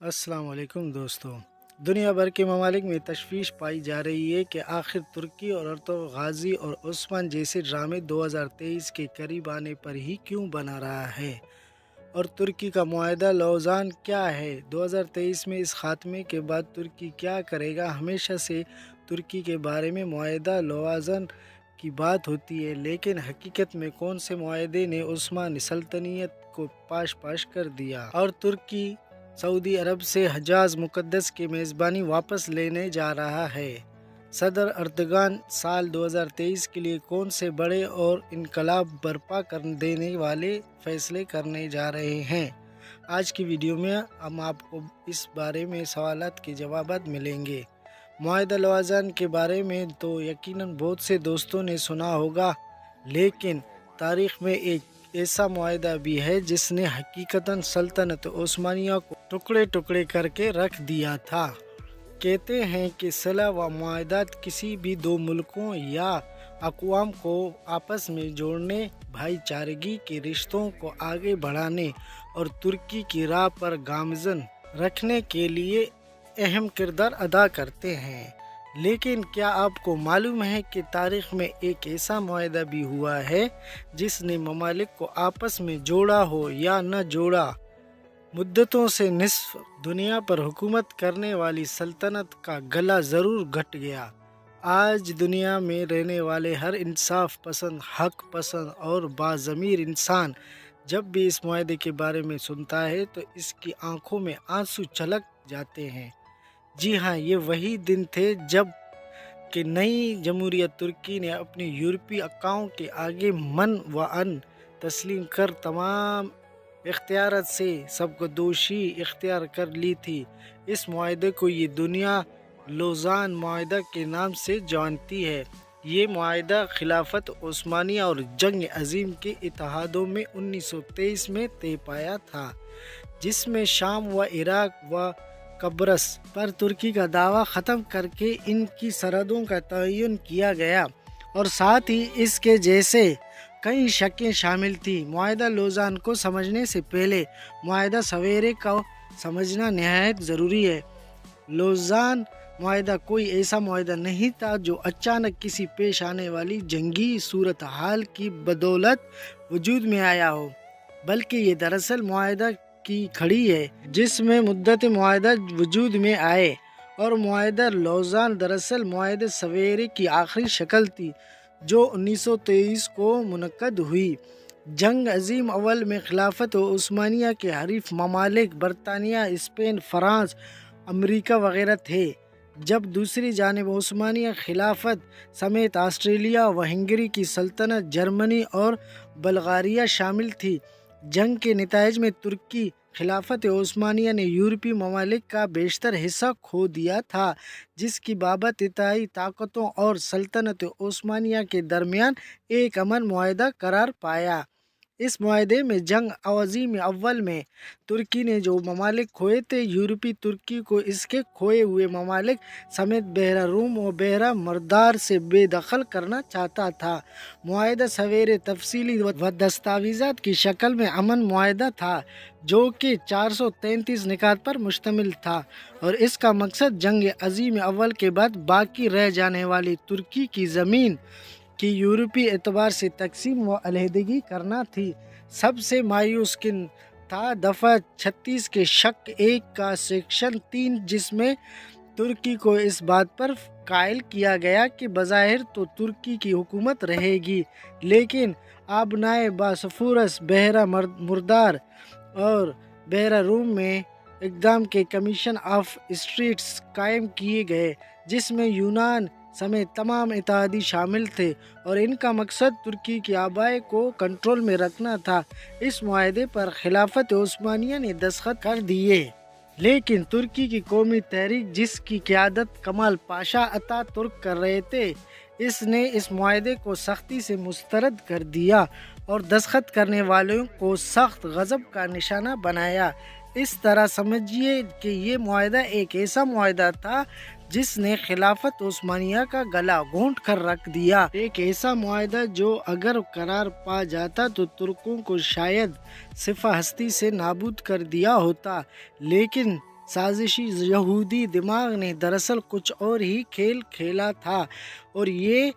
السلام علیکم دوستو، دنیا بھر کے ممالک میں تشویش پائی جا رہی ہے کہ آخر ترکی اور ارطغرل غازی اور عثمان جیسے ڈرامے 2023 کے قریب آنے پر ہی کیوں بنا رہا ہے، اور ترکی کا معاہدہ لوزان کیا ہے۔ 2023 میں اس خاتمے کے بعد ترکی کیا کرے گا؟ ہمیشہ سے ترکی کے بارے میں معاہدہ لوزان کی بات ہوتی ہے، لیکن حقیقت میں کون سے معاہدے نے عثمانی سلطنت کو پاش کر دیا اور ترکی سعودی عرب سے حجاز مقدس کی میزبانی واپس لینے جا رہا ہے؟ صدر اردگان سال 2023 کے لیے کون سے بڑے اور انقلاب برپا کر دینے والے فیصلے کرنے جا رہے ہیں؟ آج کی ویڈیو میں ہم آپ کو اس بارے میں سوالات کے جوابات ملیں گے۔ معاہدہ لوزان کے بارے میں تو یقیناً بہت سے دوستوں نے سنا ہوگا، لیکن تاریخ میں ایک ایسا معاہدہ بھی ہے جس نے حقیقتاً سلطنت عثمانیہ کو ٹکڑے ٹکڑے کر کے رکھ دیا تھا۔ کہتے ہیں کہ صلح و معاہدات کسی بھی دو ملکوں یا اقوام کو آپس میں جوڑنے، بھائی چارگی کے رشتوں کو آگے بڑھانے اور ترقی کی راہ پر گامزن رکھنے کے لیے اہم کردار ادا کرتے ہیں۔ لیکن کیا آپ کو معلوم ہے کہ تاریخ میں ایک ایسا معاہدہ بھی ہوا ہے جس نے ممالک کو آپس میں جوڑا ہو یا نہ جوڑا؟ مدتوں سے نصف دنیا پر حکومت کرنے والی سلطنت کا گلا ضرور گھٹ گیا۔ آج دنیا میں رہنے والے ہر انصاف پسند، حق پسند اور باضمیر انسان جب بھی اس معاہدے کے بارے میں سنتا ہے تو اس کی آنکھوں میں آنسو چھلک جاتے ہیں۔ جی ہاں، یہ وہی دن تھے جب کہ نئی جمہوریہ ترکی نے اپنی یورپی اکاؤں کے آگے من و عن تسلیم کر تمام اختیارات سے سبکدوشی اختیار کر لی تھی۔ اس معاہدے کو یہ دنیا لوزان معاہدہ کے نام سے جانتی ہے۔ یہ معاہدہ خلافت عثمانیہ اور جنگ عظیم کے اتحادوں میں 1923 میں طے پایا تھا، جس میں شام و عراق و قبرص پر ترکی کا دعویٰ ختم کر کے ان کی سرحدوں کا تعین کیا گیا، اور ساتھ ہی اس کے جیسے کئی شقیں شامل تھیں۔ معاہدہ لوزان کو سمجھنے سے پہلے معاہدہ سویرے کو سمجھنا نہایت ضروری ہے۔ لوزان معاہدہ کوئی ایسا معاہدہ نہیں تھا جو اچانک کسی پیش آنے والی جنگی صورتحال کی بدولت وجود میں آیا ہو، بلکہ یہ دراصل معاہدہ کی کھڑی ہے جس میں مدت معاہدہ وجود میں آئے، اور معاہدہ لوزان دراصل معاہدہ سویرے کی آخری شکل تھی جو 1923 کو منعقد ہوئی۔ جنگ عظیم اول میں خلافت عثمانیہ کے حریف ممالک برطانیہ، اسپین، فرانس، امریکہ وغیرہ تھے، جب دوسری جانب عثمانیہ خلافت سمیت آسٹریلیا و ہنگری کی سلطنت، جرمنی اور بلغاریہ شامل تھی۔ جنگ کے نتائج میں ترکی خلافت عثمانیہ نے یورپی ممالک کا بیشتر حصہ کھو دیا تھا، جس کی بابت اتحادی طاقتوں اور سلطنت عثمانیہ کے درمیان ایک امن معاہدہ قرار پایا۔ اس معاہدے میں جنگ عظیم اول میں ترکی نے جو ممالک کھوئے تھے، یورپی ترکی کو اس کے کھوئے ہوئے ممالک سمیت بحیرہ روم و بحیرہ مردار سے بے دخل کرنا چاہتا تھا۔ معاہدہ سویرے تفصیلی و دستاویزات کی شکل میں امن معاہدہ تھا جو کہ 433 نکات پر مشتمل تھا، اور اس کا مقصد جنگ عظیم اول کے بعد باقی رہ جانے والی ترکی کی زمین کی یورپی اعتبار سے تقسیم و علیحدگی کرنا تھی۔ سب سے مایوس کن تھا دفعہ 36 کے شق 1 کا سیکشن 3، جس میں ترکی کو اس بات پر قائل کیا گیا کہ بظاہر تو ترکی کی حکومت رہے گی، لیکن آبنائے باسفورس، بحیرہ مردار اور بحیرہ روم میں اقدام کے کمیشن آف اسٹریٹس قائم کیے گئے، جس میں یونان سمیت تمام اتحادی شامل تھے، اور ان کا مقصد ترکی کی آبائی کو کنٹرول میں رکھنا تھا۔ اس معاہدے پر خلافت عثمانیہ نے دستخط کر دیے، لیکن ترکی کی قومی تحریک، جس کی قیادت کمال پاشا اتا ترک کر رہے تھے، اس نے اس معاہدے کو سختی سے مسترد کر دیا اور دستخط کرنے والوں کو سخت غضب کا نشانہ بنایا۔ اس طرح سمجھیے کہ یہ معاہدہ ایک ایسا معاہدہ تھا جس نے خلافت عثمانیہ کا گلا گھونٹ کر رکھ دیا، ایک ایسا معاہدہ جو اگر قرار پا جاتا تو ترکوں کو شاید صفحہ ہستی سے نابود کر دیا ہوتا، لیکن سازشی یہودی دماغ نے دراصل کچھ اور ہی کھیل کھیلا تھا، اور یہ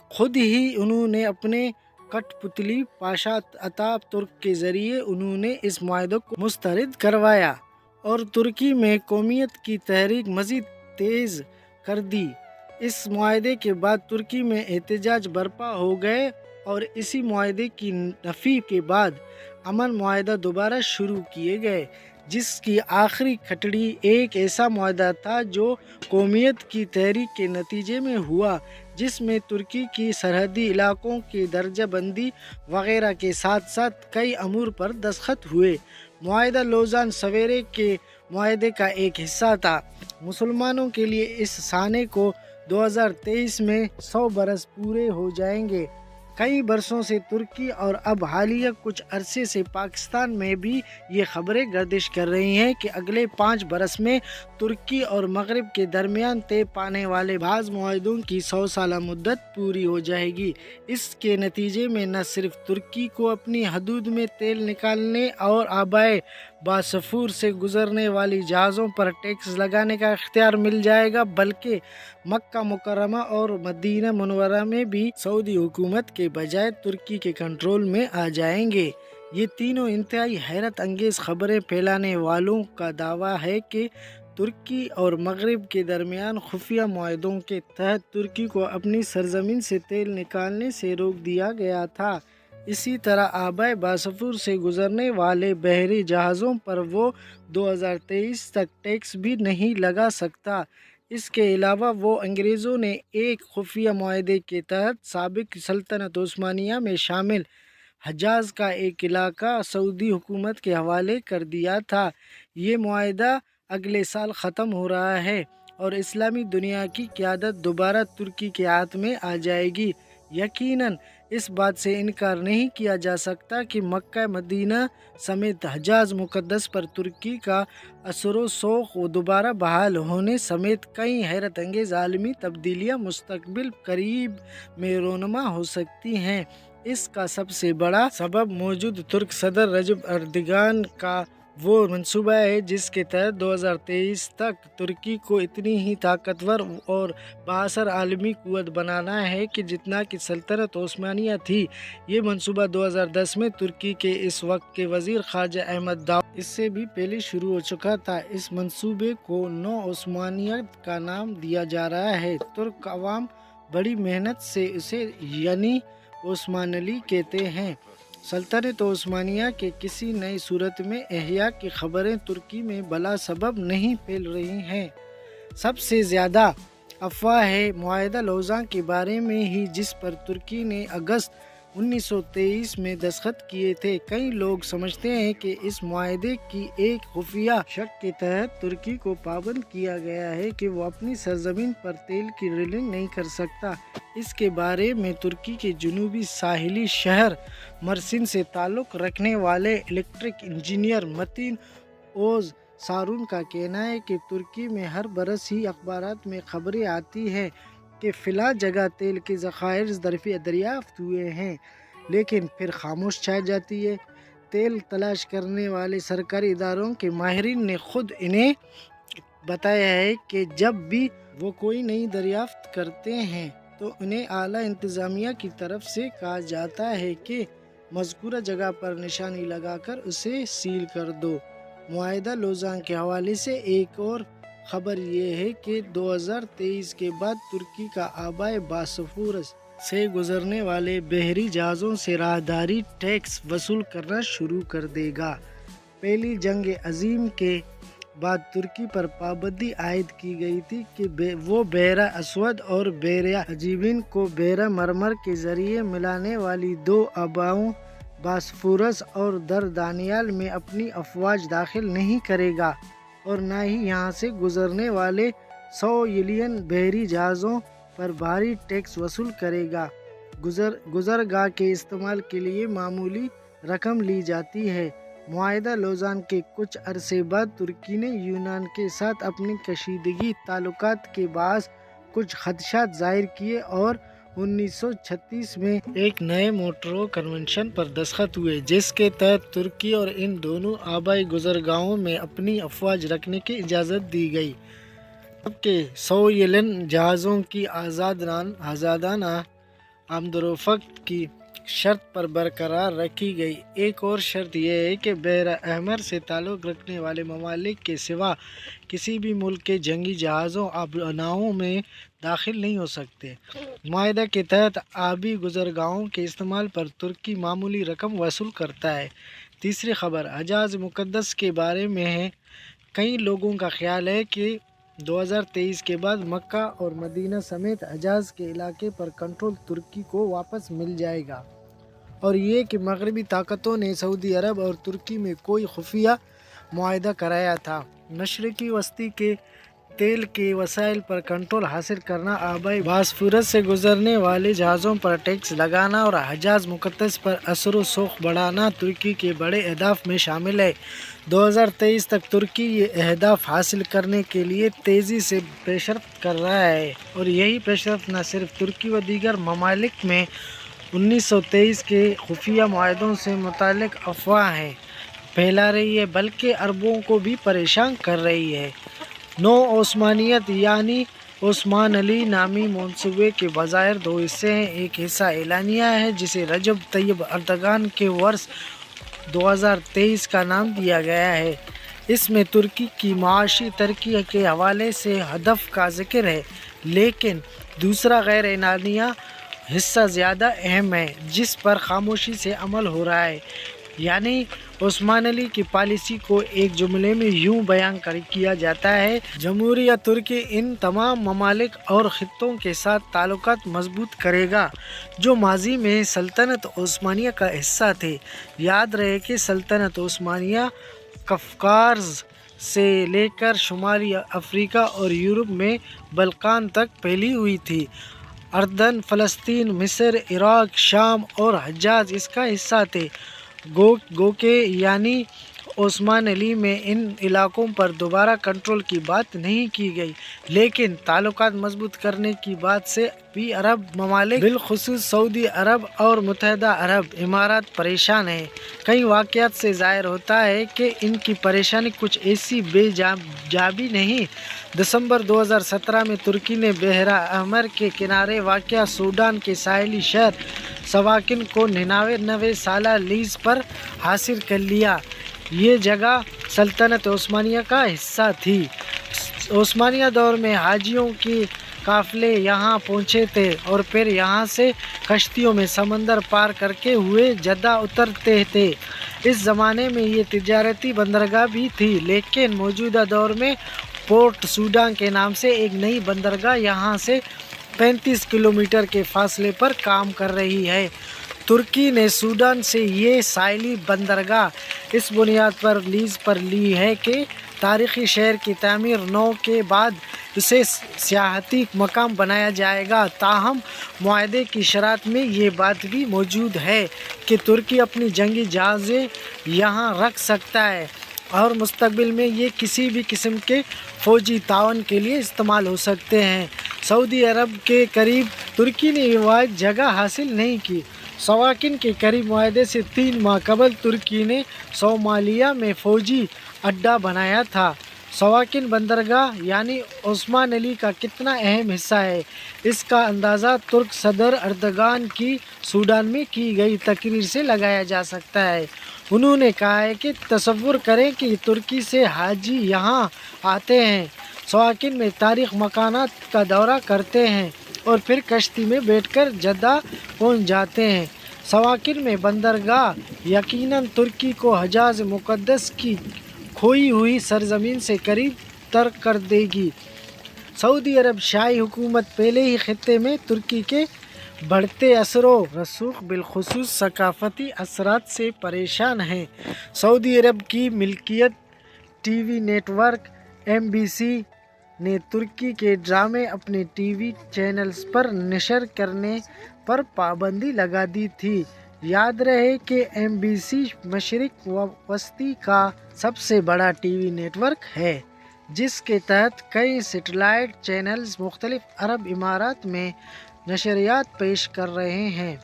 خود ہی انہوں نے اپنے کٹ پتلی پاشا اتا ترک کے ذریعے انہوں نے اس معاہدے کو مسترد کروایا اور ترکی میں قومیت کی تحریک مزید تیز کر دی۔ اس معاہدے کے بعد ترکی میں احتجاج برپا ہو گئے اور اسی معاہدے کی نفی کے بعد امن معاہدہ دوبارہ شروع کیے گئے، جس کی آخری کھٹڑی ایک ایسا معاہدہ تھا جو قومیت کی تحریک کے نتیجے میں ہوا، جس میں ترکی کی سرحدی علاقوں کی درجہ بندی وغیرہ کے ساتھ ساتھ کئی امور پر دستخط ہوئے۔ معاہدہ لوزان سویرے کے معاہدے کا ایک حصہ تھا۔ مسلمانوں کے لیے اس سانے کو 2023 میں 100 برس پورے ہو جائیں گے۔ کئی برسوں سے ترکی اور اب حالیہ کچھ عرصے سے پاکستان میں بھی یہ خبریں گردش کر رہی ہیں کہ اگلے 5 برس میں ترکی اور مغرب کے درمیان طے پانے والے بعض معاہدوں کی 100 سالہ مدت پوری ہو جائے گی۔ اس کے نتیجے میں نہ صرف ترکی کو اپنی حدود میں تیل نکالنے اور آبائے باسفور سے گزرنے والی جہازوں پر ٹیکس لگانے کا اختیار مل جائے گا، بلکہ مکہ مکرمہ اور مدینہ منورہ میں بھی سعودی حکومت کے بجائے ترکی کے کنٹرول میں آ جائیں گے۔ یہ تینوں انتہائی حیرت انگیز خبریں پھیلانے والوں کا دعویٰ ہے کہ ترکی اور مغرب کے درمیان خفیہ معاہدوں کے تحت ترکی کو اپنی سرزمین سے تیل نکالنے سے روک دیا گیا تھا۔ اسی طرح آبائے باسفور سے گزرنے والے بحری جہازوں پر وہ 2023 تک ٹیکس بھی نہیں لگا سکتا۔ اس کے علاوہ وہ انگریزوں نے ایک خفیہ معاہدے کے تحت سابق سلطنت عثمانیہ میں شامل حجاز کا ایک علاقہ سعودی حکومت کے حوالے کر دیا تھا۔ یہ معاہدہ اگلے سال ختم ہو رہا ہے اور اسلامی دنیا کی قیادت دوبارہ ترکی کے ہاتھ میں آ جائے گی۔ یقیناً اس بات سے انکار نہیں کیا جا سکتا کہ مکہ مدینہ سمیت حجاز مقدس پر ترکی کا اثر و رسوخ دوبارہ بحال ہونے سمیت کئی حیرت انگیز عالمی تبدیلیاں مستقبل قریب میں رونما ہو سکتی ہیں۔ اس کا سب سے بڑا سبب موجود ترک صدر رجب اردگان کا وہ منصوبہ ہے جس کے تحت 2023 تک ترکی کو اتنی ہی طاقتور اور بااثر عالمی قوت بنانا ہے کہ جتنا کہ سلطنت عثمانیہ تھی۔ یہ منصوبہ 2010 میں ترکی کے اس وقت کے وزیر خارجہ احمد داود اس سے بھی پہلے شروع ہو چکا تھا۔ اس منصوبے کو نو عثمانیت کا نام دیا جا رہا ہے۔ ترک عوام بڑی محنت سے اسے یعنی عثمانلی کہتے ہیں۔ سلطنت عثمانیہ کے کسی نئی صورت میں احیاء کی خبریں ترکی میں بلا سبب نہیں پھیل رہی ہیں۔ سب سے زیادہ افواہ ہے معاہدہ لوزان کے بارے میں ہی، جس پر ترکی نے اگست 1923 میں دستخط کیے تھے۔ کئی لوگ سمجھتے ہیں کہ اس معاہدے کی ایک خفیہ شق کے تحت ترکی کو پابند کیا گیا ہے کہ وہ اپنی سرزمین پر تیل کی ڈرلنگ نہیں کر سکتا۔ اس کے بارے میں ترکی کے جنوبی ساحلی شہر مرسین سے تعلق رکھنے والے الیکٹرک انجینئر متین اوز سارون کا کہنا ہے کہ ترکی میں ہر برس ہی اخبارات میں خبریں آتی ہیں کہ فلاں جگہ تیل کے ذخائر دریافت ہوئے ہیں، لیکن پھر خاموش چھا جاتی ہے۔ تیل تلاش کرنے والے سرکاری اداروں کے ماہرین نے خود انہیں بتایا ہے کہ جب بھی وہ کوئی نئی دریافت کرتے ہیں تو انہیں اعلیٰ انتظامیہ کی طرف سے کہا جاتا ہے کہ مذکورہ جگہ پر نشانی لگا کر اسے سیل کر دو۔ معاہدہ لوزان کے حوالے سے ایک اور خبر یہ ہے کہ 2023 کے بعد ترکی کا آبائے باسفورس سے گزرنے والے بحری جہازوں سے راہداری ٹیکس وصول کرنا شروع کر دے گا۔ پہلی جنگ عظیم کے بعد ترکی پر پابندی عائد کی گئی تھی کہ وہ بحیرہ اسود اور بحیرہ عجیبین کو بحیرہ مرمر کے ذریعے ملانے والی دو آبوں باسفورس اور دردانیال میں اپنی افواج داخل نہیں کرے گا، اور نہ ہی یہاں سے گزرنے والے 100 ایلین بحری جہازوں پر بھاری ٹیکس وصول کرے گا۔ گزرگاہ کے استعمال کے لیے معمولی رقم لی جاتی ہے۔ معاہدہ لوزان کے کچھ عرصے بعد ترکی نے یونان کے ساتھ اپنی کشیدگی تعلقات کے باعث کچھ خدشات ظاہر کیے اور 1936 میں ایک نئے مونٹرو کنونشن پر دستخط ہوئے، جس کے تحت ترکی اور ان دونوں آبائی گزرگاہوں میں اپنی افواج رکھنے کی اجازت دی گئی، جبکہ سوویلین جہازوں کی آزادانہ آمدورفت کی شرط پر برقرار رکھی گئی۔ ایک اور شرط یہ ہے کہ بحر احمر سے تعلق رکھنے والے ممالک کے سوا کسی بھی ملک کے جنگی جہازوں ناؤں میں داخل نہیں ہو سکتے۔ معاہدے کے تحت آبی گزرگاہوں کے استعمال پر ترکی معمولی رقم وصول کرتا ہے۔ تیسری خبر حجاز مقدس کے بارے میں ہے۔ کئی لوگوں کا خیال ہے کہ 2023 کے بعد مکہ اور مدینہ سمیت حجاز کے علاقے پر کنٹرول ترکی کو واپس مل جائے گا، اور یہ کہ مغربی طاقتوں نے سعودی عرب اور ترکی میں کوئی خفیہ معاہدہ کرایا تھا۔ مشرقی وسطی کے تیل کے وسائل پر کنٹرول حاصل کرنا، آبائی باسفورس سے گزرنے والے جہازوں پر ٹیکس لگانا اور حجاز مقدس پر اثر و رسوخ بڑھانا ترکی کے بڑے اہداف میں شامل ہے۔ 2023 تک ترکی یہ اہداف حاصل کرنے کے لیے تیزی سے پیشرفت کر رہا ہے، اور یہی پیشرفت نہ صرف ترکی و دیگر ممالک میں 1923 کے خفیہ معاہدوں سے متعلق افواہیں پھیلا رہی ہے، بلکہ عربوں کو بھی پریشان کر رہی ہے۔ نو عثمانیت یعنی عثمان علی نامی منصوبے کے بظاہر دو حصے ہیں۔ ایک حصہ اعلانیہ ہے، جسے رجب طیب اردگان کے ورث 2023 کا نام دیا گیا ہے۔ اس میں ترکی کی معاشی ترقی کے حوالے سے ہدف کا ذکر ہے، لیکن دوسرا غیر اعلانیہ حصہ زیادہ اہم ہے، جس پر خاموشی سے عمل ہو رہا ہے۔ یعنی عثمان علی کی پالیسی کو ایک جملے میں یوں بیان کیا جاتا ہے: جمہوریہ ترکی ان تمام ممالک اور خطوں کے ساتھ تعلقات مضبوط کرے گا جو ماضی میں سلطنت عثمانیہ کا حصہ تھے۔ یاد رہے کہ سلطنت عثمانیہ قفقاز سے لے کر شمالی افریقہ اور یورپ میں بلقان تک پھیلی ہوئی تھی۔ اردن، فلسطین، مصر، عراق، شام اور حجاز اس کا حصہ تھے۔ گو کہ یعنی عثمان علی میں ان علاقوں پر دوبارہ کنٹرول کی بات نہیں کی گئی، لیکن تعلقات مضبوط کرنے کی بات سے بھی عرب ممالک بالخصوص سعودی عرب اور متحدہ عرب امارات پریشان ہیں۔ کئی واقعات سے ظاہر ہوتا ہے کہ ان کی پریشانی کچھ ایسی بے جا بھی نہیں۔ دسمبر 2017 میں ترکی نے بحر احمر کے کنارے واقع سوڈان کے ساحلی شہر سواکن کو 99 سالہ لیز پر حاصل کر لیا۔ یہ جگہ سلطنت عثمانیہ کا حصہ تھی۔ عثمانیہ دور میں حاجیوں کے قافلے یہاں پہنچے تھے اور پھر یہاں سے کشتیوں میں سمندر پار کرتے ہوئے جدہ اترتے تھے۔ اس زمانے میں یہ تجارتی بندرگاہ بھی تھی، لیکن موجودہ دور میں پورٹ سوڈان کے نام سے ایک نئی بندرگاہ یہاں سے 35 کلومیٹر کے فاصلے پر کام کر رہی ہے۔ ترکی نے سوڈان سے یہ ساحلی بندرگاہ اس بنیاد پر لیز پر لی ہے کہ تاریخی شہر کی تعمیر 9 کے بعد اسے سیاحتی مقام بنایا جائے گا۔ تاہم معاہدے کی شرائط میں یہ بات بھی موجود ہے کہ ترکی اپنی جنگی جہازیں یہاں رکھ سکتا ہے اور مستقبل میں یہ کسی بھی قسم کے فوجی تعاون کے لیے استعمال ہو سکتے ہیں۔ سعودی عرب کے قریب ترکی نے یہ واحد جگہ حاصل نہیں کی۔ سواکن کے قریب معاہدے سے 3 ماہ قبل ترکی نے صومالیہ میں فوجی اڈہ بنایا تھا۔ سواکن بندرگاہ یعنی عثمان علی کا کتنا اہم حصہ ہے، اس کا اندازہ ترک صدر اردگان کی سوڈان میں کی گئی تقریر سے لگایا جا سکتا ہے۔ انہوں نے کہا ہے کہ تصور کریں کہ ترکی سے حاجی یہاں آتے ہیں، سواکن میں تاریخی مکانات کا دورہ کرتے ہیں اور پھر کشتی میں بیٹھ کر جدہ پہنچ جاتے ہیں۔ سواکن میں بندرگاہ یقیناً ترکی کو حجاز مقدس کی کھوئی ہوئی سرزمین سے قریب تر کر دے گی۔ سعودی عرب شاہی حکومت پہلے ہی خطے میں ترکی کے بڑھتے اثر و رسوخ بالخصوص ثقافتی اثرات سے پریشان ہے۔ سعودی عرب کی ملکیت T V network MBC نے ترکی کے ڈرامے اپنے ٹی وی چینلز پر نشر کرنے پر پابندی لگا دی تھی۔ یاد رہے کہ MBC مشرق وسطی کا سب سے بڑا ٹی وی نیٹ ورک ہے، جس کے تحت کئی سیٹلائٹ چینلز مختلف عرب امارات میں نشریات پیش کر رہے ہیں۔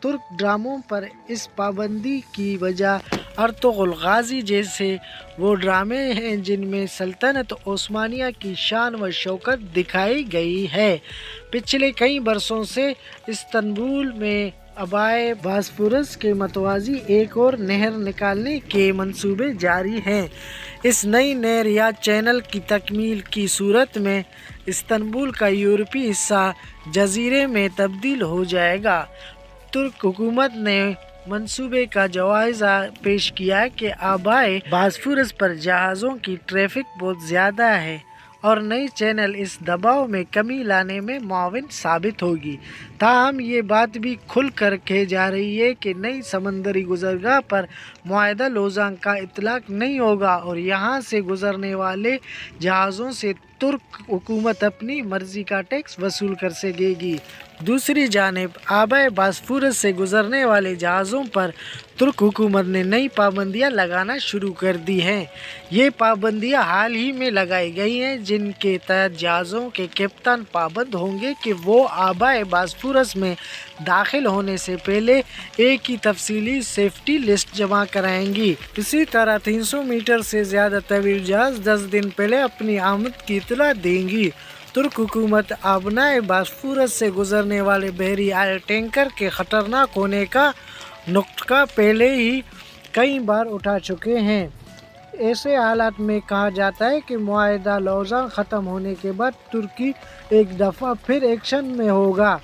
ترک ڈراموں پر اس پابندی کی وجہ ارطغرل غازی جیسے وہ ڈرامے ہیں جن میں سلطنت عثمانیہ کی شان و شوکت دکھائی گئی ہے۔ پچھلے کئی برسوں سے استنبول میں آبائے باسفورس کے متوازی ایک اور نہر نکالنے کے منصوبے جاری ہیں۔ اس نئی نہر یا چینل کی تکمیل کی صورت میں استنبول کا یورپی حصہ جزیرے میں تبدیل ہو جائے گا۔ ترک حکومت نے منصوبے کا جائزہ پیش کیا کہ آبائے باسفورس پر جہازوں کی ٹریفک بہت زیادہ ہے اور نئی چینل اس دباؤ میں کمی لانے میں معاون ثابت ہوگی۔ تاہم یہ بات بھی کھل کر کہی جا رہی ہے کہ نئی سمندری گزرگاہ پر معاہدہ لوزاں کا اطلاق نہیں ہوگا اور یہاں سے گزرنے والے جہازوں سے ترک حکومت اپنی مرضی کا ٹیکس وصول کر سکے گی۔ دوسری جانب آبائے باسفورس سے گزرنے والے جہازوں پر ترک حکومت نے نئی پابندیاں لگانا شروع کر دی ہیں۔ یہ پابندیاں حال ہی میں لگائی گئی ہیں جن کے تحت جہازوں کے کپتان پابند ہوں گے کہ وہ آبائے باسفورس میں داخل ہونے سے پہلے ایک ہی تفصیلی سیفٹی لسٹ جمع کرائیں گی۔ اسی طرح 300 میٹر سے زیادہ طویل جہاز 10 دن پہلے اپنی آمد کی اطلاع دیں گی۔ ترک حکومت آبنائے باسفورس سے گزرنے والے بحری آئل ٹینکر کے خطرناک ہونے کا نقطہ پہلے ہی کئی بار اٹھا چکے ہیں۔ ایسے حالات میں کہا جاتا ہے کہ معاہدہ لوزاں ختم ہونے کے بعد ترکی ایک دفعہ پھر ایکشن میں ہوگا۔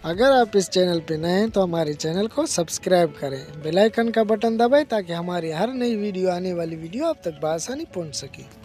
اگر آپ اس چینل پہ نئے ہیں تو ہمارے چینل کو سبسکرائب کریں، بیل آئیکن کا بٹن دبائیں تاکہ ہماری ہر نئی ویڈیو آنے والی ویڈیو آپ تک بآسانی پہنچ سکے۔